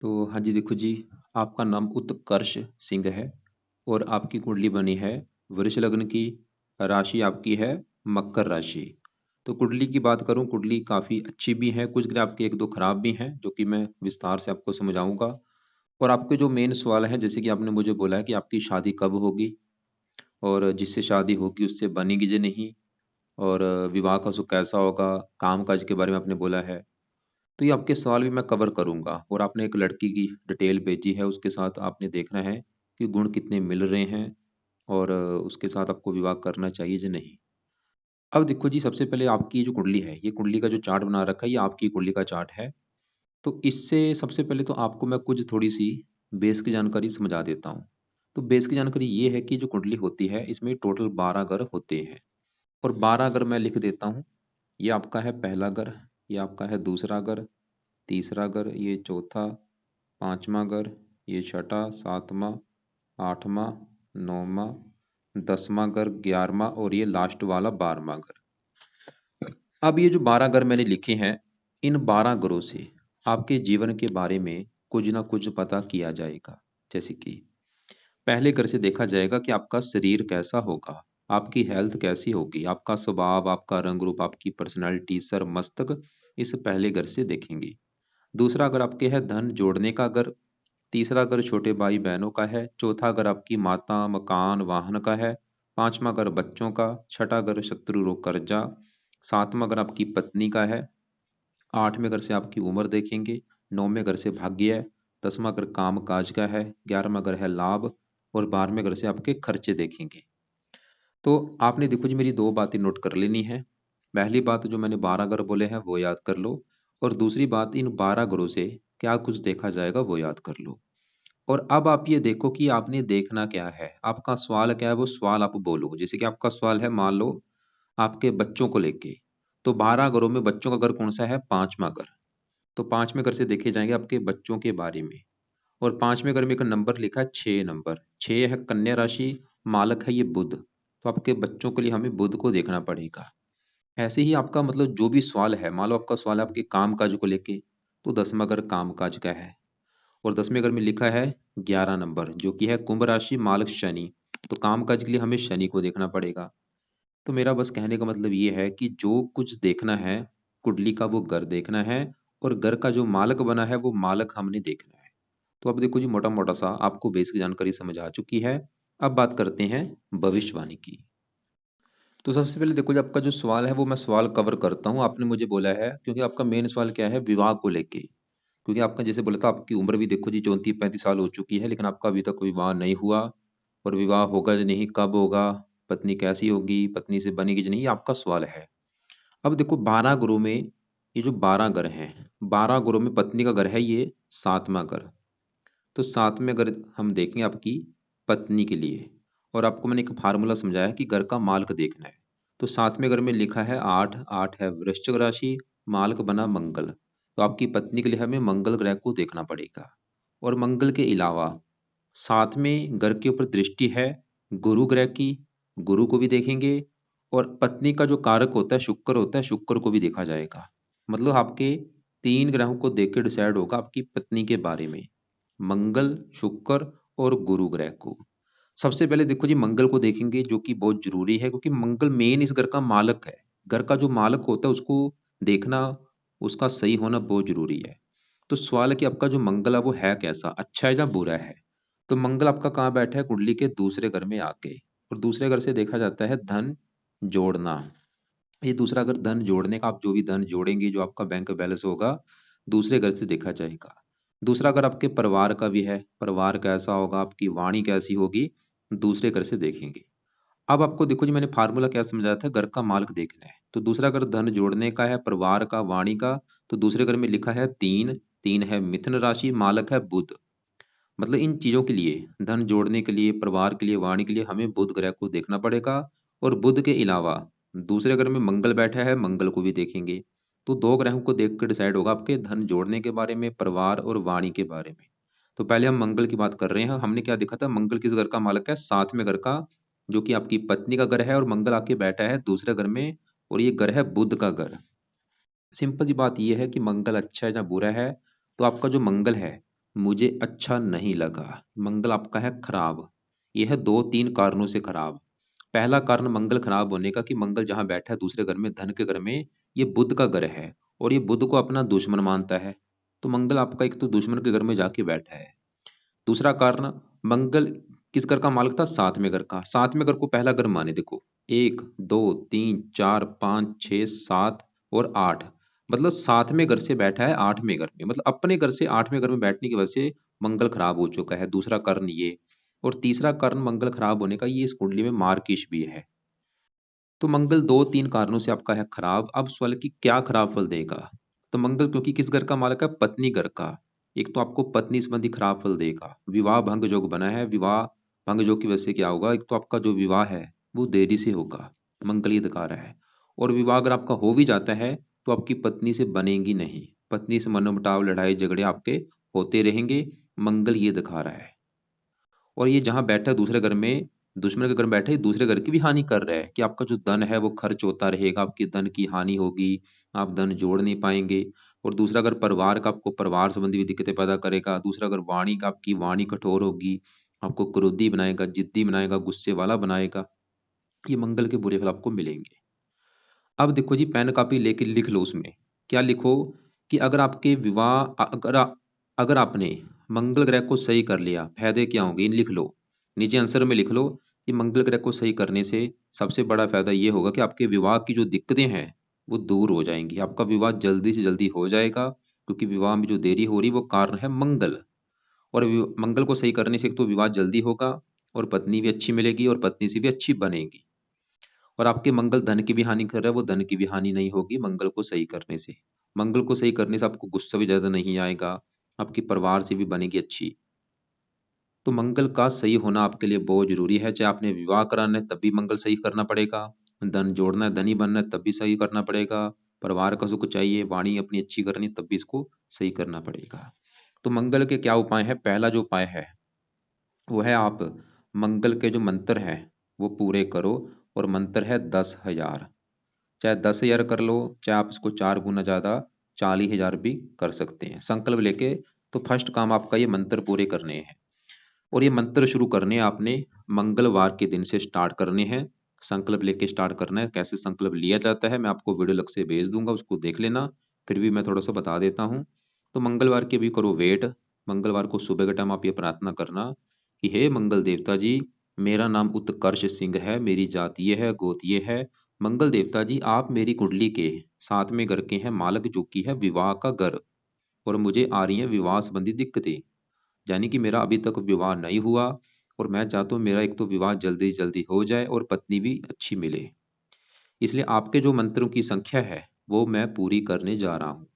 तो हाँ जी, देखो जी, आपका नाम उत्कर्ष सिंह है और आपकी कुंडली बनी है वृष लग्न की। राशि आपकी है मकर राशि। तो कुंडली की बात करूं, कुंडली काफ़ी अच्छी भी है, कुछ ग्रह आपके एक दो खराब भी हैं, जो कि मैं विस्तार से आपको समझाऊंगा। और आपके जो मेन सवाल है, जैसे कि आपने मुझे बोला है कि आपकी शादी कब होगी और जिससे शादी होगी उससे बनेगी या नहीं, और विवाह का सुख कैसा होगा, काम काज के बारे में आपने बोला है। तो ये आपके सवाल भी मैं कवर करूँगा। और आपने एक लड़की की डिटेल भेजी है, उसके साथ आपने देखना है कि गुण कितने मिल रहे हैं और उसके साथ आपको विवाह करना चाहिए या नहीं। अब देखो जी, सबसे पहले आपकी ये जो कुंडली है, ये कुंडली का जो चार्ट बना रखा है, ये आपकी कुंडली का चार्ट है। तो इससे सबसे पहले तो आपको मैं कुछ थोड़ी-सी बेस की जानकारी समझा देता हूँ। तो बेस की जानकारी ये है कि जो कुंडली होती है, इसमें टोटल 12 ग्रह होते हैं और 12 ग्रह मैं लिख देता हूँ। ये आपका है पहला ग्रह, ये आपका है दूसरा ग्रह, तीसरा ग्रह, ये चौथा, पाँचवाँ ग्रह, ये छठा, सातवाँ, आठवाँ, नौवाँ, 10वाँ ग्रह, 11वाँ और ये लास्ट वाला 12वाँ ग्रह। अब ये जो 12 ग्रह मैंने लिखे हैं, इन 12 ग्रहों से आपके जीवन के बारे में कुछ ना कुछ पता किया जाएगा। जैसे कि पहले घर से देखा जाएगा कि आपका शरीर कैसा होगा, आपकी हेल्थ कैसी होगी, आपका स्वभाव, आपका रंग रूप, आपकी पर्सनैलिटी, सर मस्तक, इस पहले घर से देखेंगे। दूसरा अगर आपके है धन जोड़ने का अगर, तीसरा घर छोटे भाई बहनों का है, चौथा घर आपकी माता, मकान, वाहन का है, पांचवा घर बच्चों का, छठा घर शत्रु रोग कर्जा, सातवां घर आपकी पत्नी का है, आठवें घर से आपकी उम्र देखेंगे, नौवें घर से भाग्य है, 10वां घर काम काज का है, 11वां घर है लाभ और 12वें घर से आपके खर्चे देखेंगे। तो आपने देखो जी, मेरी दो बातें नोट कर लेनी है। पहली बात, जो मैंने 12 ग्रह बोले हैं वो याद कर लो, और दूसरी बात, इन 12 ग्रहों से क्या कुछ देखा जाएगा वो याद कर लो। और अब आप ये देखो कि आपने देखना क्या है, आपका सवाल क्या है, वो सवाल आप बोलो। जैसे कि आपका सवाल है, मान लो आपके बच्चों को लेके, तो 12 घरों में बच्चों का घर कौन सा है? पांचवा घर। तो पांचवें घर से देखे जाएंगे आपके बच्चों के बारे में। और पांचवें घर में एक नंबर लिखा है 6 नंबर, 6 है कन्या राशि, मालक है ये बुध। तो आपके बच्चों के लिए हमें बुध को देखना पड़ेगा। ऐसे ही आपका मतलब जो भी सवाल है, मान लो आपका सवाल है आपके काम काज को लेके, तो 10वां घर काम काज का है। और 10वें घर में लिखा है 11 नंबर, जो कि है कुंभ राशि, मालक शनि। तो काम काज के लिए हमें शनि को देखना पड़ेगा। तो मेरा बस कहने का मतलब ये है कि जो कुछ देखना है कुंडली का, वो घर देखना है, और घर का जो मालक बना है वो मालक हमने देखना है। तो अब देखो जी, मोटा मोटा सा आपको बेस की जानकारी समझ आ चुकी है। अब बात करते हैं भविष्यवाणी की। तो सबसे पहले देखो जी, आपका जो सवाल है वो मैं सवाल कवर करता हूँ। आपने मुझे बोला है, क्योंकि आपका मेन सवाल क्या है, विवाह को लेके। क्योंकि आपका जैसे बोला था, आपकी उम्र भी देखो जी 34-35 साल हो चुकी है, लेकिन आपका अभी तक विवाह नहीं हुआ। और विवाह होगा या नहीं, कब होगा, पत्नी कैसी होगी, पत्नी से बनेगी या नहीं, ये आपका सवाल है। अब देखो 12 गुरु में, ये जो 12 घर हैं, 12 गुरु में पत्नी का घर है ये 7वां घर। तो 7वें घर हम देखेंगे आपकी पत्नी के लिए। और आपको मैंने एक फार्मूला समझाया कि घर का मालिक देखना है। तो 7वें घर में लिखा है 8, 8 है वृश्चिक राशि, मालिक बना मंगल। तो आपकी पत्नी के लिए हमें मंगल ग्रह को देखना पड़ेगा। और मंगल के अलावा 7वें घर के ऊपर दृष्टि है गुरु ग्रह की, गुरु को भी देखेंगे। और पत्नी का जो कारक होता है शुक्र होता है, शुक्र को भी देखा जाएगा। मतलब आपके 3 ग्रहों को देख के डिसाइड होगा आपकी पत्नी के बारे में, मंगल, शुक्र और गुरु ग्रह को। सबसे पहले देखो जी, मंगल को देखेंगे, जो कि बहुत जरूरी है, क्योंकि मंगल मेन इस घर का मालक है। घर का जो मालक होता है उसको देखना, उसका सही होना बहुत जरूरी है। तो सवाल है कि आपका जो मंगल है वो है कैसा, अच्छा है या बुरा है। तो मंगल आपका कहाँ बैठा है? कुंडली के दूसरे घर में आके। और दूसरे घर से देखा जाता है धन जोड़ना। ये दूसरा घर धन जोड़ने का, आप जो भी धन जोड़ेंगे, जो आपका बैंक बैलेंस होगा, दूसरे घर से देखा जाएगा। दूसरा घर आपके परिवार का भी है, परिवार कैसा होगा, आपकी वाणी कैसी होगी, दूसरे घर से देखेंगे। अब आपको देखो जी, मैंने फार्मूला क्या समझाया था, घर का मालिक देखना है। तो दूसरा घर धन जोड़ने का है, परिवार का, वाणी का। तो दूसरे घर में लिखा है 3, 3 है मिथुन राशि, मालक है बुध। मतलब इन चीजों के लिए, धन जोड़ने के लिए, परिवार के लिए, वाणी के लिए, हमें बुध ग्रह को देखना पड़ेगा। और बुध के अलावा दूसरे ग्रह में मंगल बैठा है, मंगल को भी देखेंगे। तो दो ग्रहों को देख कर डिसाइड होगा आपके धन जोड़ने के बारे में, परिवार और वाणी के बारे में। तो पहले हम मंगल की बात कर रहे हैं। हमने क्या देखा था, मंगल किस घर का मालक है? 7वें घर का, जो कि आपकी पत्नी का घर है। और मंगल आके बैठा है दूसरे घर में, और ये घर है बुध का घर। सिंपल सी बात यह है कि मंगल अच्छा है या बुरा है। तो आपका जो मंगल है मुझे अच्छा नहीं लगा। मंगल आपका है खराब। यह है 2-3 कारणों से खराब। पहला कारण मंगल खराब होने का कि मंगल जहाँ बैठा है दूसरे घर में, धन के घर में, ये बुध का घर है और ये बुध को अपना दुश्मन मानता है। तो मंगल आपका एक तो दुश्मन के घर में जाके बैठा है। दूसरा कारण, मंगल किस घर का मालिक था? सातवें घर का। सातवें घर को पहला घर माने, देखो 1 2 3 4 5 6 7 और 8, मतलब सातवें घर से बैठा है आठवें घर में, मतलब अपने घर से आठवें घर में बैठने की वजह से मंगल खराब हो चुका है। दूसरा कारण ये। और तीसरा कारण मंगल खराब होने का, ये इस कुंडली में मार्किश भी है। तो मंगल 2-3 कारणों से आपका है खराब। अब सवाल है कि क्या खराब फल देगा? तो मंगल क्योंकि किस घर का मालिक है? पत्नी घर का। एक तो आपको पत्नी संबंधी खराब फल देगा। विवाह भंग योग बना है। विवाह भंग योग की वजह से क्या होगा? एक तो आपका जो विवाह है वो देरी से होगा, मंगल ये दिखा रहा है। और विवाह अगर आपका हो भी जाता है तो आपकी पत्नी से बनेगी नहीं। पत्नी से मनमुटाव, लड़ाई झगड़े आपके होते रहेंगे, मंगल ये दिखा रहा है। और ये जहाँ बैठा है दूसरे घर में, दुश्मन के घर में बैठा है, दूसरे घर की भी हानि कर रहा है कि आपका जो धन है वो खर्च होता रहेगा, आपकी धन की हानि होगी, आप धन जोड़ नहीं पाएंगे। और दूसरा घर परिवार का, आपको परिवार संबंधी भी दिक्कतें पैदा करेगा। दूसरा घर वाणी का, आपकी वाणी कठोर होगी, आपको क्रोधी बनाएगा, जिद्दी बनाएगा, गुस्से वाला बनाएगा। ये मंगल के बुरे फल आपको मिलेंगे। अब देखो जी, पेन कॉपी लेके लिख लो। उसमें क्या लिखो कि अगर आपके विवाह, अगर आपने मंगल ग्रह को सही कर लिया, फायदे क्या होंगे इन लिख लो। नीचे आंसर में लिख लो कि मंगल ग्रह को सही करने से सबसे बड़ा फायदा ये होगा कि आपके विवाह की जो दिक्कतें हैं वो दूर हो जाएंगी। आपका विवाह जल्दी से जल्दी हो जाएगा, क्योंकि विवाह में जो देरी हो रही वो कारण है मंगल। और मंगल को सही करने से एक तो विवाह जल्दी होगा, और पत्नी भी अच्छी मिलेगी, और पत्नी से भी अच्छी बनेगी। और आपके मंगल धन की भी हानि कर रहा है, वो धन की भी हानि नहीं होगी मंगल को सही करने से। मंगल को सही करने से आपको गुस्सा भी ज्यादा नहीं आएगा, आपकी परिवार से भी बनेगी अच्छी। तो मंगल का सही होना आपके लिए बहुत जरूरी है। चाहे आपने विवाह कराना है तब भी मंगल सही करना पड़ेगा, धन जोड़ना है, धनी बनना है तब भी सही करना पड़ेगा, परिवार का सुख चाहिए, वाणी अपनी अच्छी करनी है, तब भी इसको सही करना पड़ेगा। तो मंगल के क्या उपाय है? पहला जो उपाय है वो है, आप मंगल के जो मंत्र हैं वो पूरे करो। और मंत्र है 10,000। चाहे 10,000 कर लो, चाहे आप इसको 4 गुना ज़्यादा 40,000 भी कर सकते हैं संकल्प लेके। तो फर्स्ट काम आपका ये मंत्र पूरे करने हैं। और ये मंत्र शुरू करने आपने मंगलवार के दिन से स्टार्ट करने हैं। संकल्प लेके स्टार्ट करना है। कैसे संकल्प लिया जाता है मैं आपको वीडियो अलग से भेज दूंगा, उसको देख लेना। फिर भी मैं थोड़ा सा बता देता हूँ। तो मंगलवार के भी करो वेट। मंगलवार को सुबह के टाइम आप ये प्रार्थना करना कि हे मंगल देवता जी, मेरा नाम उत्कर्ष सिंह है, मेरी जात ये है, गोत ये है। मंगल देवता जी, आप मेरी कुंडली के 7वें घर के हैं मालक, जो कि है विवाह का घर। और मुझे आ रही है विवाह संबंधी दिक्कतें, यानी कि मेरा अभी तक विवाह नहीं हुआ, और मैं चाहता हूँ मेरा एक तो विवाह जल्दी जल्दी हो जाए और पत्नी भी अच्छी मिले। इसलिए आपके जो मंत्रों की संख्या है वो मैं पूरी करने जा रहा हूँ।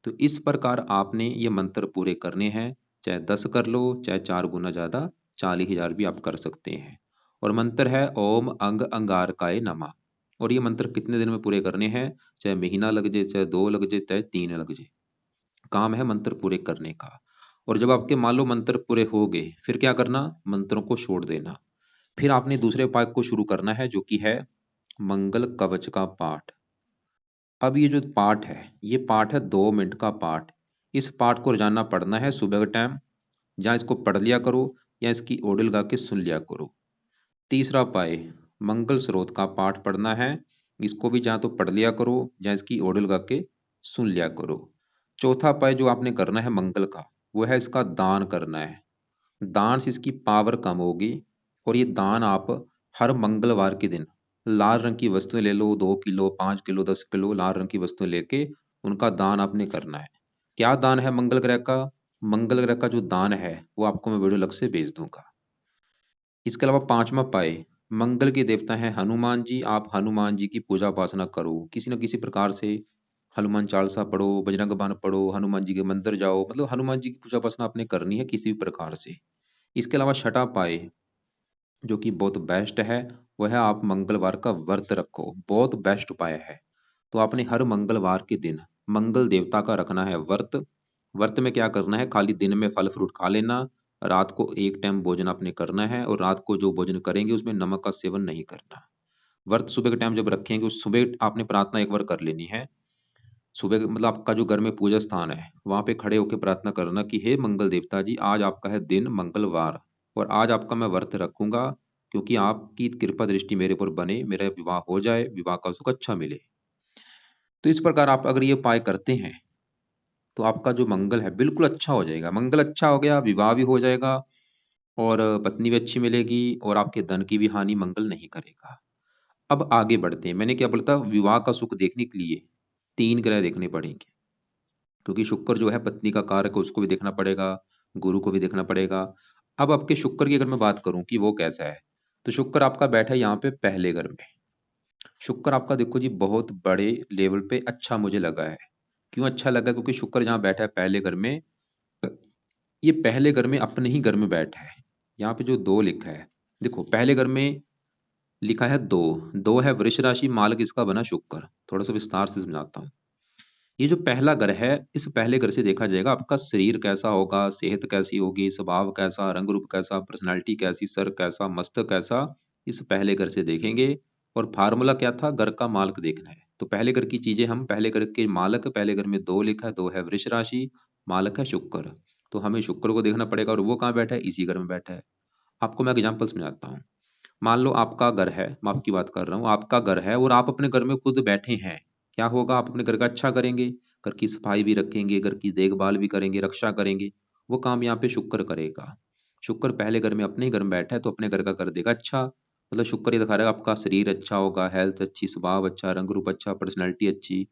तो इस प्रकार आपने ये मंत्र पूरे करने हैं। चाहे 10 कर लो, चाहे 4 गुना ज़्यादा 40,000 भी आप कर सकते हैं। और मंत्र है ओम अंग अंगारकाय नमः। और ये मंत्र कितने दिन में पूरे करने हैं? चाहे महीना लग जाए, चाहे 2 लग जाए, चाहे 3 लग जाए, काम है मंत्र पूरे करने का। और जब आपके मान लो मंत्र पूरे हो गए, फिर क्या करना? मंत्रों को छोड़ देना। फिर आपने दूसरे उपाय को शुरू करना है, जो कि है मंगल कवच का पाठ। अब ये जो पाठ है, ये पाठ है 2 मिनट का पाठ। इस पाठ को रोजाना पढ़ना है सुबह के टाइम। जहाँ इसको पढ़ लिया करो या इसकी ऑडियो लगा के सुन लिया करो। तीसरा उपाय, मंगल स्रोत का पाठ पढ़ना है। इसको भी जहाँ तो पढ़ लिया करो, जहाँ इसकी ऑडियो लगा के सुन लिया करो। चौथा उपाय जो आपने करना है मंगल का, वो है इसका दान करना है। दान से इसकी पावर कम होगी। और ये दान आप हर मंगलवार के दिन लाल रंग की वस्तुएं ले लो, 2 किलो, 5 किलो, 10 किलो लाल रंग की वस्तुएं लेके उनका दान आपने करना है। क्या दान है मंगल ग्रह का? मंगल ग्रह का जो दान है वो आपको मैं वीडियो लग से भेज दूंगा। इसके अलावा पांचवा पाए, मंगल के देवता हैं हनुमान जी। आप हनुमान जी की पूजा उपासना करो किसी न किसी प्रकार से। हनुमान चालीसा पढ़ो, बजरंग बाण पढ़ो, हनुमान जी के मंदिर जाओ, मतलब हनुमान जी की पूजा उपासना आपने करनी है किसी भी प्रकार से। इसके अलावा छठा पाए जो कि बहुत बेस्ट है, वह है आप मंगलवार का व्रत रखो। बहुत बेस्ट उपाय है। तो आपने हर मंगलवार के दिन मंगल देवता का रखना है व्रत। व्रत में क्या करना है? खाली दिन में फल फ्रूट खा लेना, रात को एक टाइम भोजन आपने करना है, और रात को जो भोजन करेंगे उसमें नमक का सेवन नहीं करना। व्रत सुबह के टाइम जब रखेंगे, उस सुबह आपने प्रार्थना एक बार कर लेनी है। सुबह मतलब आपका जो घर में पूजा स्थान है वहां पे खड़े होकर प्रार्थना करना कि हे मंगल देवता जी, आज आपका है दिन मंगलवार और आज आपका मैं व्रत रखूंगा, क्योंकि आपकी कृपा दृष्टि मेरे पर बने, मेरा विवाह हो जाए, विवाह का सुख अच्छा मिले। तो इस प्रकार आप अगर ये उपाय करते हैं तो आपका जो मंगल है बिल्कुल अच्छा हो जाएगा। मंगल अच्छा हो गया, विवाह भी हो जाएगा और पत्नी भी अच्छी मिलेगी और आपके धन की भी हानि मंगल नहीं करेगा। अब आगे बढ़ते हैं। मैंने क्या बोला था, विवाह का सुख देखने के लिए 3 ग्रह देखने पड़ेंगे, क्योंकि शुक्र जो है पत्नी का कारक है, उसको भी देखना पड़ेगा, गुरु को भी देखना पड़ेगा। अब आपके शुक्र की अगर मैं बात करूं कि वो कैसा है, तो शुक्र आपका बैठा है यहाँ पे पहले घर में। शुक्र आपका देखो जी बहुत बड़े लेवल पे अच्छा मुझे लगा है। क्यों अच्छा लगा? क्योंकि शुक्र जहाँ बैठा है पहले घर में, ये पहले घर में अपने ही घर में बैठा है। यहाँ पे जो 2 लिखा है, देखो पहले घर में लिखा है 2, 2 है वृष राशि, मालक इसका बना शुक्र। थोड़ा सा विस्तार से समझाता हूँ। ये जो पहला घर है, इस पहले घर से देखा जाएगा आपका शरीर कैसा होगा, सेहत कैसी होगी, स्वभाव कैसा, रंग रूप कैसा, पर्सनालिटी कैसी, सर कैसा, मस्तक कैसा, इस पहले घर से देखेंगे। और फार्मूला क्या था? घर का मालक देखना है। तो पहले घर की चीजें हम पहले घर के मालक, पहले घर में 2 लिखा है, 2 है वृष राशि, मालक है शुक्र। तो हमें शुक्र को देखना पड़ेगा और वो कहाँ बैठा है? इसी घर में बैठा है। आपको मैं एग्जाम्पल समझाता हूँ। मान लो आपका घर है, मैं आपकी बात कर रहा हूँ, आपका घर है और आप अपने घर में खुद बैठे हैं। क्या होगा? आप अपने घर का अच्छा करेंगे, घर की सफाई भी रखेंगे, घर की देखभाल भी करेंगे, रक्षा करेंगे। वो काम यहाँ पे शुक्र करेगा। शुक्र पहले घर में अपने ही घर में बैठा है तो अपने घर का कर देगा अच्छा। मतलब शुक्र ये दिखा रहा है आपका शरीर अच्छा होगा, हेल्थ अच्छी, स्वभाव अच्छा, रंग रूप अच्छा, पर्सनैलिटी अच्छी,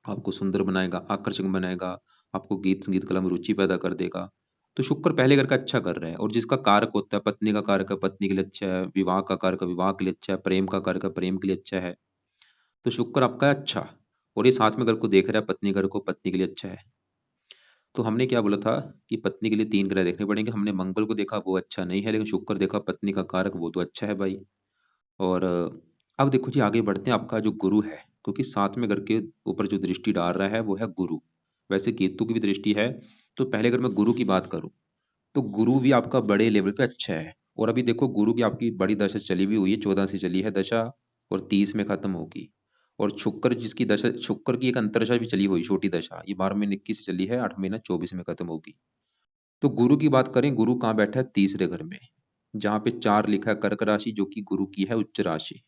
आपको सुंदर बनाएगा, आकर्षक बनाएगा, आपको गीत संगीत कला में रुचि पैदा कर देगा। तो शुक्र पहले घर का अच्छा कर रहा है। और जिसका कारक होता है, पत्नी का कारक है, पत्नी के लिए अच्छा है, विवाह का कारक है, विवाह के लिए अच्छा है, प्रेम का कारक है, प्रेम के लिए अच्छा है। तो शुक्र आपका है अच्छा। और ये साथ में घर को देख रहा है, पत्नी घर को, पत्नी के लिए अच्छा है। तो हमने क्या बोला था कि पत्नी के लिए 3 ग्रह देखने पड़ेंगे। हमने मंगल को देखा, वो अच्छा नहीं है, लेकिन शुक्र देखा पत्नी का कारक, वो तो अच्छा है भाई। और अब देखो जी आगे बढ़ते हैं। आपका जो गुरु है, क्योंकि साथ में घर के ऊपर जो दृष्टि डाल रहा है वो है गुरु। वैसे केतु की भी दृष्टि है। तो पहले अगर मैं गुरु की बात करूं, तो गुरु भी आपका बड़े लेवल पे अच्छा है। और अभी देखो गुरु की आपकी बड़ी दशा चली भी हुई है, 14 से चली है दशा और 30 में खत्म होगी। और शुक्र जिसकी दशा, शुक्र की एक अंतरदशा भी चली हुई छोटी दशा, ये 12 महीने 21 से चली है, 8 महीना 24 में खत्म होगी। तो गुरु की बात करें, गुरु कहाँ बैठा है? तीसरे घर में, जहाँ पे 4 लिखा है, कर्क राशि, जो कि गुरु की है उच्च राशि।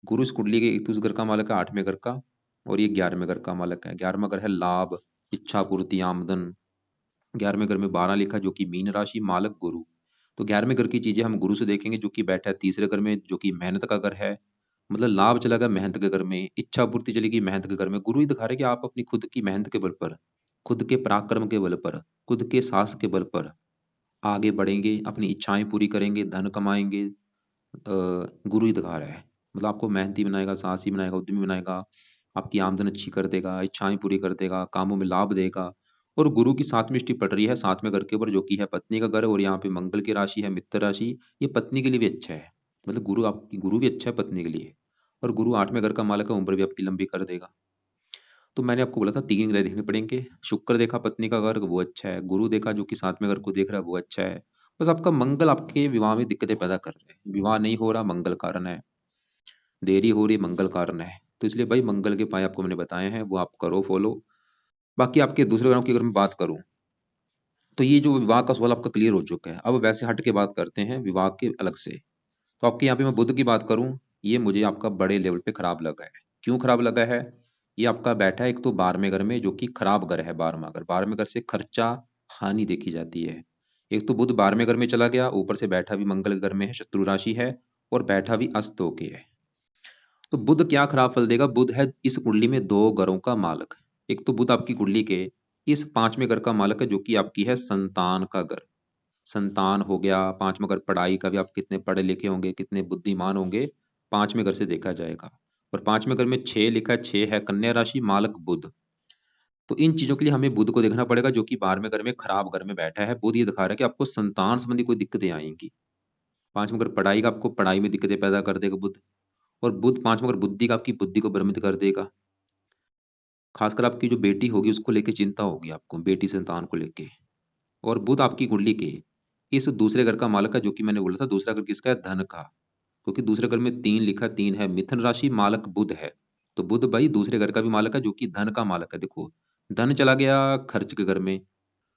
गुरु इस कुंडली के 21 घर का मालक है, 8वें घर का। और ये 11वें घर का मालक है। 11वां घर है लाभ, इच्छा पूर्ति, आमदन। 11वें घर में 12 लिखा जो कि मीन राशि, मालक गुरु। तो 11वें घर की चीजें हम गुरु से देखेंगे, जो कि बैठा है तीसरे घर में, जो कि मेहनत का घर है। मतलब लाभ चला गया मेहनत के घर में, इच्छा पूर्ति चली गई मेहनत के घर में। गुरु ही दिखा रहे कि आप अपनी खुद की मेहनत के बल पर, खुद के पराक्रम के बल पर, खुद के साहस के बल पर आगे बढ़ेंगे, अपनी इच्छाएं पूरी करेंगे, धन कमाएंगे। गुरु ही दिखा रहा है। मतलब आपको मेहनती बनाएगा, साहसी बनाएगा, उद्यमी बनाएगा, आपकी आमदन अच्छी कर देगा, इच्छाएं पूरी कर देगा, कामों में लाभ देगा। और गुरु की 7वीं दृष्टि पड़ रही है 7वें घर के ऊपर, जो कि है पत्नी का घर। और यहाँ पे मंगल की राशि है मित्र राशि। ये पत्नी के लिए भी अच्छा है। मतलब गुरु, आपकी गुरु भी अच्छा है पत्नी के लिए। और गुरु 8वें घर का मालक है, उम्र भी आपकी लंबी कर देगा। तो मैंने आपको बोला था 3 ग्रह देखने पड़ेंगे। शुक्र देखा पत्नी का घर, वो अच्छा है। गुरु देखा जो कि 7वें घर को देख रहा है, वो अच्छा है। बस आपका मंगल आपके विवाह में दिक्कतें पैदा कर रहे हैं। विवाह नहीं हो रहा, मंगल कारण है। देरी हो रही, मंगल कारण है। तो इसलिए भाई मंगल के उपाय आपको मैंने बताए हैं, वो आप करो फॉलो। बाकी आपके दूसरे ग्रहों की अगर मैं बात करूं, तो ये जो विवाह का सवाल आपका क्लियर हो चुका है। अब वैसे हट के बात करते हैं विवाह के अलग से। तो आपके यहाँ पे मैं बुध की बात करूं, ये मुझे आपका बड़े लेवल पे खराब लगा है। क्यों खराब लगा है? ये आपका बैठा है एक तो 12वें घर में, जो कि खराब घर है। 12वां घर, 12वें घर से खर्चा, हानि देखी जाती है। एक तो बुध 12वें घर में चला गया, ऊपर से बैठा भी मंगल घर में है, शत्रु राशि है, और बैठा भी अस्त होके है। तो बुध क्या खराब फल देगा? बुध है इस कुंडली में 2 घरों का मालक। एक तो बुध आपकी कुंडली के इस 5वें घर का मालक है, जो कि आपकी है संतान का घर। संतान हो गया। 5वां घर पढ़ाई का भी, आप कितने पढ़े लिखे होंगे, कितने बुद्धिमान होंगे, 5वें घर से देखा जाएगा। और 5वें घर में 6 लिखा है, 6 है कन्या राशि, मालक बुध। तो इन चीजों के लिए हमें बुध को देखना पड़ेगा, जो कि 12वें घर में खराब घर में बैठा है। बुध ये दिखा रहा है कि आपको संतान संबंधी कोई दिक्कतें आएंगी। 5वां घर पढ़ाई का, आपको पढ़ाई में दिक्कतें पैदा कर देगा बुध। और बुध 5वां घर बुद्धि का, आपकी बुद्धि को भ्रमित कर देगा। खासकर आपकी जो बेटी होगी उसको लेके चिंता होगी आपको, बेटी संतान को लेके। और बुध आपकी कुंडली के इस दूसरे घर का मालक है, जो कि मैंने बोला था दूसरा घर किसका है? धन का। क्योंकि दूसरे घर में 3 लिखा, 3 है मिथुन राशि, मालक बुध है। तो बुध भाई दूसरे घर का भी मालक है, जो कि धन का मालक है। देखो, धन चला गया खर्च के घर में,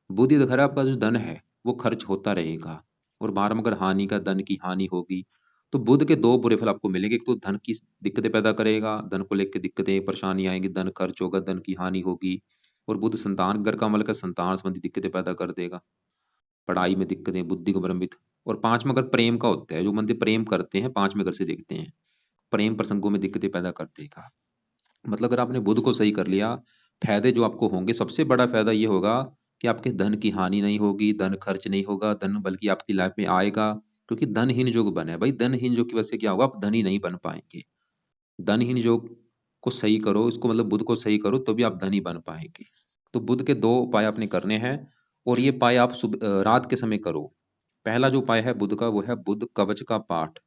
बुध ही घर आपका जो धन है वो खर्च होता रहेगा। और बाहर में अगर हानि का, धन की हानि होगी, तो बुध के दो बुरे फल आपको मिलेंगे। एक तो धन की दिक्कतें पैदा करेगा, धन को लेकर दिक्कतें परेशानी आएंगी, धन खर्च होगा, धन की हानि होगी। और बुध संतान घर का मालक है, संतान संबंधी दिक्कतें पैदा कर देगा, पढ़ाई में दिक्कतें, बुद्धि को भ्रमित। और पांचवा घर प्रेम का होता है, जो बंदे प्रेम करते हैं पांचवें घर से देखते हैं, प्रेम प्रसंगों में दिक्कतें पैदा कर देगा। मतलब अगर आपने बुध को सही कर लिया, फायदे जो आपको होंगे, सबसे बड़ा फायदा ये होगा कि आपके धन की हानि नहीं होगी, धन खर्च नहीं होगा, धन बल्कि आपकी लाइफ में आएगा। क्योंकि धनहीन योग बना है भाई, धनहीन योग की वजह से क्या होगा, आप धनी नहीं बन पाएंगे। धनहीन योग को सही करो, इसको मतलब बुध को सही करो, तो भी आप धनी बन पाएंगे। तो बुध के दो उपाय आपने करने हैं, और ये उपाय आप रात के समय करो। पहला जो उपाय है बुध का, वो है बुध कवच का पाठ।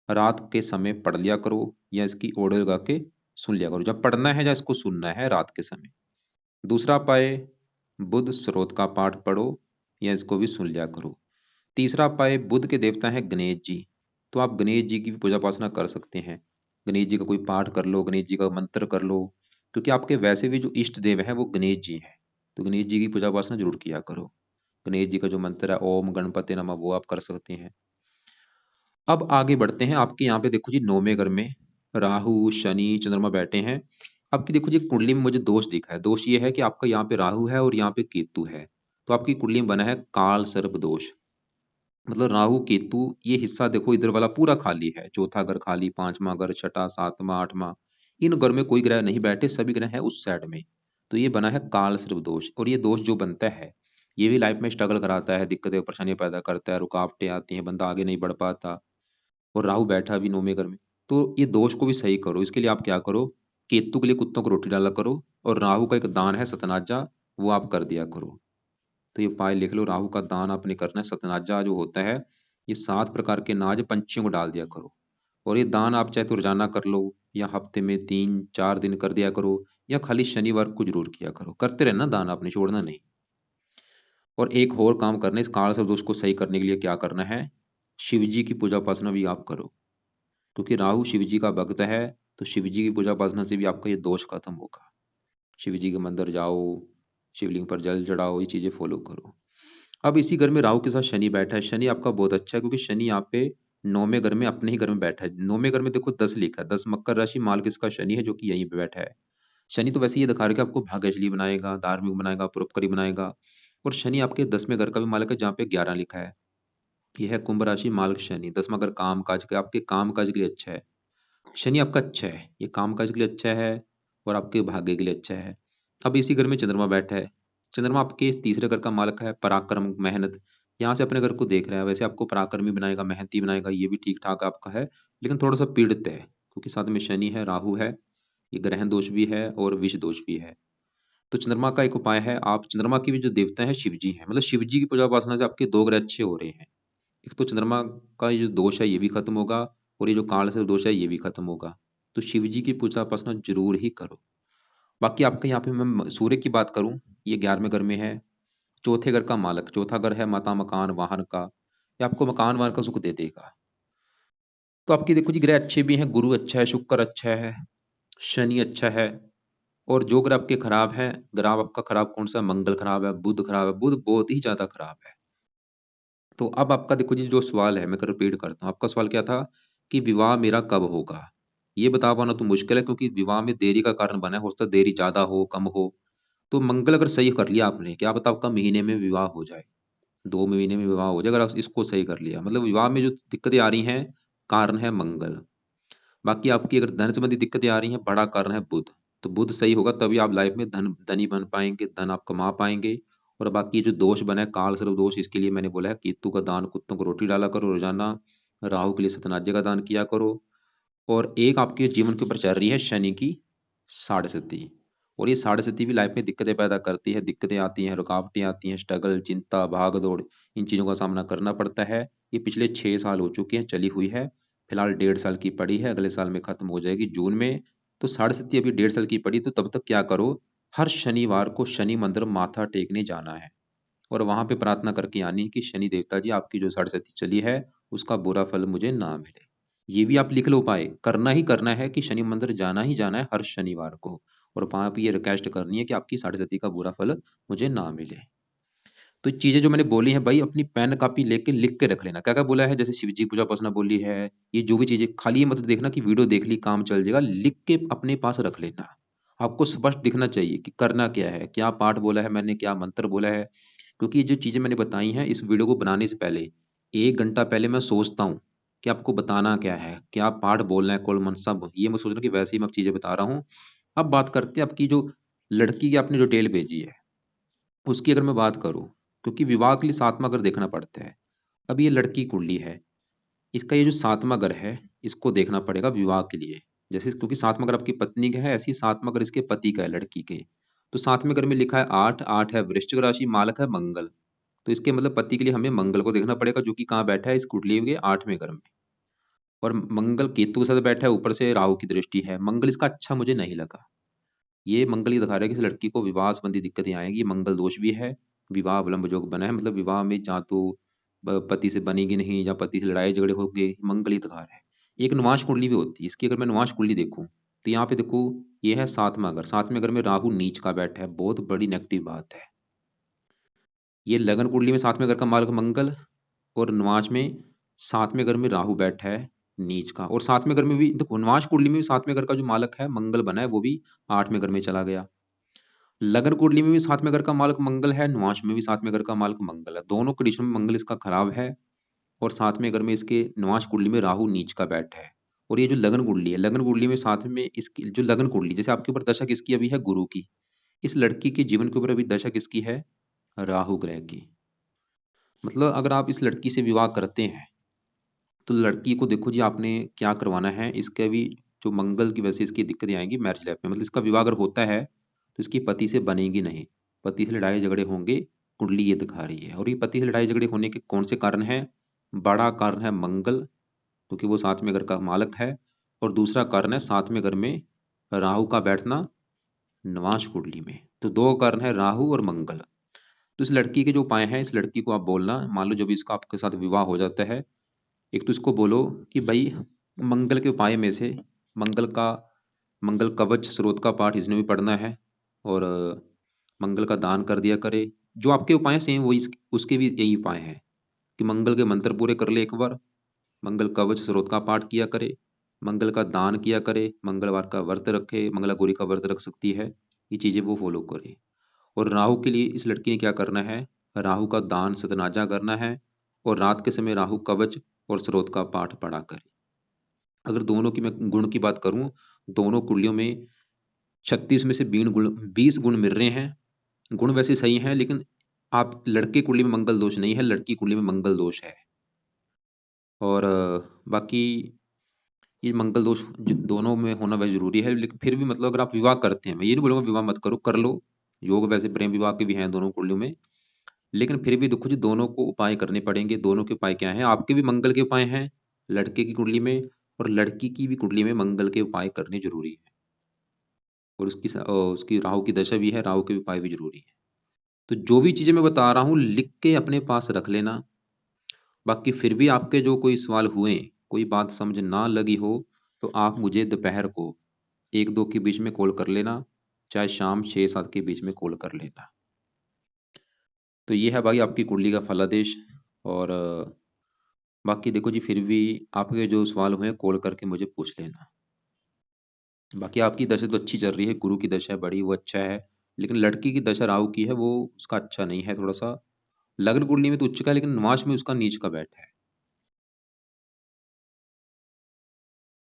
रात के समय पढ़ लिया करो, या इसकी ऑडियो लगा के सुन लिया करो, जब पढ़ना है या इसको सुनना है रात के समय। दूसरा उपाय, बुध स्रोत का पाठ पढ़ो, या इसको भी सुन लिया करो। तीसरा उपाय, बुध के देवता हैं गणेश जी, तो आप गणेश जी की भी पूजा उपासना कर सकते हैं। गणेश जी का कोई पाठ कर लो, गणेश जी का मंत्र कर लो, क्योंकि आपके वैसे भी जो इष्ट देव हैं वो गणेश जी हैं। तो गणेश जी की पूजा उपासना जरूर किया करो। गणेश जी का जो मंत्र है ओम गणपति नमः, वो आप कर सकते हैं। अब आगे बढ़ते हैं। आपके यहाँ पे देखो जी, नौवें घर में राहु शनि चंद्रमा बैठे हैं। आपकी देखो जी कुंडली में मुझे दोष दिखा है। दोष ये है कि आपका यहाँ पे राहु है और यहाँ पे केतु है। तो आपकी कुंडली में बना है काल सर्प दोष। मतलब राहु केतु ये हिस्सा देखो इधर वाला पूरा खाली है, चौथा घर खाली, पांचवा घर, छठा, सातवां, आठवां, इन घर में कोई ग्रह नहीं बैठे, सभी ग्रह है उस साइड में। तो ये बना है काल सर्प दोष। और ये दोष जो बनता है, ये भी लाइफ में स्ट्रगल कराता है, दिक्कतें परेशानियां पैदा करता है, रुकावटें आती हैं, बंदा आगे नहीं बढ़ पाता। और राहु बैठा भी नौवें घर में। तो ये दोष को भी सही करो, इसके लिए आप क्या करो, केतु के लिए कुत्तों को रोटी डाला करो, और राहु का एक दान है सतनाजा, वो आप कर दिया करो। तो ये उपाय लिख लो, राहु का दान आपने करना है। सतनाजा जो होता है, ये 7 प्रकार के नाज पंछियों को डाल दिया करो। और ये दान आप चाहे तो रोजाना कर लो, या हफ्ते में 3-4 दिन कर दिया करो, या खाली शनिवार को जरूर किया करो। करते रहना दान, आपने छोड़ना नहीं। और एक और काम करना है, इस काल सर्प दोष को सही करने के लिए क्या करना है, शिव जी की पूजा उपासना भी आप करो। क्योंकि राहु शिव जी का भक्त है, तो शिव जी की पूजा उपासना से भी आपका ये दोष खत्म होगा। शिव जी के मंदिर जाओ, शिवलिंग पर जल चढ़ाओ, ये चीजें फॉलो करो। अब इसी घर में राहु के साथ शनि बैठा है। शनि आपका बहुत अच्छा है, क्योंकि शनि यहाँ पे नौवें घर में, अपने ही घर में बैठा है। नौवें घर में देखो 10 लिखा है, 10 मकर राशि, माल किसका, शनि है, जो कि यहीं पे बैठा है। शनि तो वैसे ये दिखा रहा है कि आपको भाग्यशाली बनाएगा, धार्मिक बनाएगा, परोपकारी बनाएगा। और शनि आपके 10वें घर का भी मालिक है, जहाँ पे 11 लिखा है। यह है कुंभ राशि, मालिक शनि। 10वां घर काम काज का, आपके काम काज के लिए अच्छा है। शनि आपका अच्छा है, ये काम काज के लिए अच्छा है, और आपके भाग्य के लिए अच्छा है। अब इसी घर में चंद्रमा बैठा है। चंद्रमा आपके तीसरे घर का मालक है, पराक्रम, मेहनत। यहाँ से अपने घर को देख रहा है, वैसे आपको पराक्रमी बनाएगा, मेहनती बनाएगा, ये भी ठीक ठाक आपका है। लेकिन थोड़ा सा पीड़ित है, क्योंकि साथ में शनि है, राहु है, ये ग्रहण दोष भी है और विष दोष भी है। तो चंद्रमा का एक उपाय है, आप चंद्रमा की भी जो देवता है शिव जी है, मतलब शिव जी की पूजा उपासना से आपके दो ग्रह अच्छे हो रहे हैं। एक तो चंद्रमा का ये जो दोष है ये भी खत्म होगा, और ये जो काल से दोष है ये भी खत्म होगा। तो शिव जी की पूजा उपासना जरूर ही करो। बाकी आपके यहाँ पे मैं सूर्य की बात करूं, ये 11वें घर में है, चौथे घर का मालक। चौथा घर है माता, मकान, वाहन का। ये आपको मकान वाहन का सुख दे देगा। तो आपकी देखो जी ग्रह अच्छे भी हैं, गुरु अच्छा है, शुक्र अच्छा है, शनि अच्छा है। और जो ग्रह आपके खराब है, ग्रह आपका खराब कौन सा, मंगल खराब है, बुध खराब है, बुध बहुत ही ज्यादा खराब है। तो अब आपका देखो जी जो सवाल है, मैं रिपीट करता हूँ, आपका सवाल क्या था कि विवाह मेरा कब होगा। ये बता पाना तो मुश्किल है, क्योंकि विवाह में देरी का कारण बना है, हो सकता है देरी ज्यादा हो, कम हो। तो मंगल अगर सही कर लिया आपने, क्या पता आपका महीने में विवाह हो जाए, 2 महीने में विवाह हो जाए, अगर आप इसको सही कर लिया। मतलब विवाह में जो दिक्कतें आ रही हैं, कारण है मंगल। बाकी आपकी अगर धन संबंधी दिक्कतें आ रही हैं, बड़ा कारण है बुध। तो बुध सही होगा तभी आप लाइफ में धनी बन पाएंगे, धन आप कमा पाएंगे। और बाकी जो दोष बना है काल सर्प दोष, इसके लिए मैंने बोला है केतु का दान, कुत्तों को रोटी डाला करो रोजाना, राहु के लिए सतनाजे का दान किया करो। और एक आपके जीवन के ऊपर चल रही है शनि की साढ़े सती। और ये साढ़े सती भी लाइफ में दिक्कतें पैदा करती है, दिक्कतें आती हैं, रुकावटें आती हैं, स्ट्रगल, चिंता, भाग दौड़, इन चीज़ों का सामना करना पड़ता है। ये पिछले 6 साल हो चुके हैं चली हुई है, फिलहाल 1.5 साल की पड़ी है, अगले साल में खत्म हो जाएगी जून में। तो साढ़े सती अभी 1.5 साल की पड़ी, तो तब तक क्या करो, हर शनिवार को शनि मंदिर माथा टेकने जाना है, और वहां पे प्रार्थना करके आनी है कि शनि देवता जी आपकी जो साढ़े सती चली है, उसका बुरा फल मुझे ना मिले। ये भी आप लिख लो उपाय, करना ही करना है कि शनि मंदिर जाना ही जाना है हर शनिवार को, और वहां पे ये रिक्वेस्ट करनी है कि आपकी साढ़े सती का बुरा फल मुझे ना मिले। तो चीजें जो मैंने बोली हैं भाई, अपनी पेन कापी लेके लिख के रख लेना। क्या क्या बोला है, जैसे शिव जी पूजा उपासना बोली है, ये जो भी चीजें, खाली ये मत देखना कि वीडियो देख ली काम चल जाएगा, लिख के अपने पास रख लेना। आपको स्पष्ट दिखना चाहिए कि करना क्या है, क्या पाठ बोला है मैंने, क्या मंत्र बोला है। क्योंकि ये जो चीजें मैंने बताई हैं इस वीडियो को बनाने से पहले 1 घंटा पहले मैं सोचता हूँ कि आपको बताना क्या है, क्या पाठ बोलना है, कुल मन सब ये मैं सोच रहा हूँ कि वैसे ही मैं अब चीजें बता रहा हूँ। अब बात करते हैं आपकी जो लड़की की आपने जो डिटेल भेजी है उसकी अगर मैं बात करूं, क्योंकि विवाह के लिए सातवां घर देखना पड़ता है। अब ये लड़की कुंडली है, इसका ये जो सातवां घर है इसको देखना पड़ेगा विवाह के लिए। जैसे क्योंकि सातवां घर आपकी पत्नी का है, ऐसे ही सातवां घर इसके पति का है लड़की के। तो सातवें घर में लिखा है 8, 8 है वृश्चिक राशि, मालक है मंगल। तो इसके मतलब पति के लिए हमें मंगल को देखना पड़ेगा, जो कि कहाँ बैठा है इस कुंडली के 8वें घर में। और मंगल केतु के साथ बैठा है, ऊपर से राहु की दृष्टि है। मंगल इसका अच्छा मुझे नहीं लगा। ये मंगल ही दिखा रहा है कि इस लड़की को विवाह संबंधी दिक्कतें आएंगी, मंगल दोष भी है। विवाह विलंब योग बना है, मतलब विवाह में या तो पति से बनेगी नहीं या पति से लड़ाई झगड़े होंगे, मंगल ही दिखा रहा है। एक निवास कुंडली भी होती है इसकी, अगर मैं निवास कुंडली देखूं तो यहाँ पे देखो, ये है सातवां घर, सातवें घर में राहु नीच का बैठा है, बहुत बड़ी नेगेटिव बात है। ये लगन कुंडली में सातवें घर का मालिक मंगल, और निवास में सातवें घर में राहु बैठा है नीच का। और सातवें घर में भी देखो, निवास कुंडली में भी सातवें घर का जो मालक है मंगल बना है, वो भी 8वें घर में चला गया। लगन कुंडली में भी सातवें घर का मालिक मंगल है, नुआश में भी सातवें घर का मालिक मंगल है, दोनों कंडीशन में मंगल इसका खराब है। और सातवें घर में इसके नुआश कुंडली में राहु नीच का बैठ है। और ये जो लगन कुंडली है, लगन कुंडली में साथ में इसकी जो लगन कुंडली, जैसे आपके ऊपर दशा किसकी अभी है, गुरु की। इस लड़की के जीवन के ऊपर अभी दशा किसकी है, राहु ग्रह की। मतलब अगर आप इस लड़की से विवाह करते हैं तो लड़की को देखो जी आपने क्या करवाना है, इसके भी जो मंगल की वजह से इसकी दिक्कतें आएंगी मैरिज लाइफ में। मतलब इसका विवाह अगर होता है तो इसकी पति से बनेगी नहीं, पति से लड़ाई झगड़े होंगे, कुंडली ये दिखा रही है। और ये पति से लड़ाई झगड़े होने के कौन से कारण है, बड़ा कारण है मंगल, क्योंकि वो सातवें घर का मालक है। और दूसरा कारण है सातवें घर में राहु का बैठना नवाश कुंडली में। तो दो कारण है, राहु और मंगल। तो इस लड़की के जो उपाय हैं, इस लड़की को आप बोलना, मान लो जब इसका आपके साथ विवाह हो जाता है, एक तो इसको बोलो कि भाई मंगल के उपाय में से मंगल का, मंगल कवच स्रोत का पाठ इसने भी पढ़ना है, और मंगल का दान कर दिया करे। जो आपके उपाय हैं सेम वही उसके भी यही उपाय हैं कि मंगल के मंत्र पूरे कर ले एक बार, मंगल कवच स्रोत का पाठ किया करे, मंगल का दान किया करे, मंगलवार का व्रत रखे, मंगला गौरी का व्रत रख सकती है, ये चीजें वो फॉलो करे। और राहु के लिए इस लड़की ने क्या करना है, राहु का दान सतनाजा करना है, और रात के समय राहु कवच और स्रोत का पाठ पढ़ा करे। अगर दोनों की मैं गुण की बात करूं, दोनों कुंडलियों में 36 में से 20 गुण मिल रहे हैं। गुण वैसे सही हैं, लेकिन आप लड़के कुंडली में मंगल दोष नहीं है, लड़की कुंडली में मंगल दोष है। और बाकी ये मंगल दोष दोनों में होना वह जरूरी है। लेकिन फिर भी मतलब अगर आप विवाह करते हैं, मैं ये नहीं बोलूंगा विवाह मत करो, कर लो। योग वैसे प्रेम विवाह के भी हैं दोनों कुंडलियों में। लेकिन फिर भी देखो जी, दोनों को उपाय करने पड़ेंगे। दोनों के उपाय क्या हैं, आपके भी मंगल के उपाय हैं लड़के की कुंडली में, और लड़की की भी कुंडली में मंगल के उपाय करने जरूरी है। और उसकी राहु की दशा भी है, राहु के उपाय भी जरूरी है। तो जो भी चीजें मैं बता रहा हूँ लिख के अपने पास रख लेना। बाकी फिर भी आपके जो कोई सवाल हुए, कोई बात समझ ना लगी हो, तो आप मुझे दोपहर को 1-2 के बीच में कॉल कर लेना, चाहे शाम 6-7 के बीच में कॉल कर लेना। तो ये है भाई आपकी कुंडली का फलादेश। और बाकी देखो जी, फिर भी आपके जो सवाल हुए कॉल करके मुझे पूछ लेना। बाकी आपकी दशा तो अच्छी चल रही है, गुरु की दशा है बड़ी, वो अच्छा है। लेकिन लड़की की दशा राहु की है, वो उसका अच्छा नहीं है थोड़ा सा। लग्न कुंडली में तो उच्च का है, लेकिन निवास में उसका नीच का बैठा है।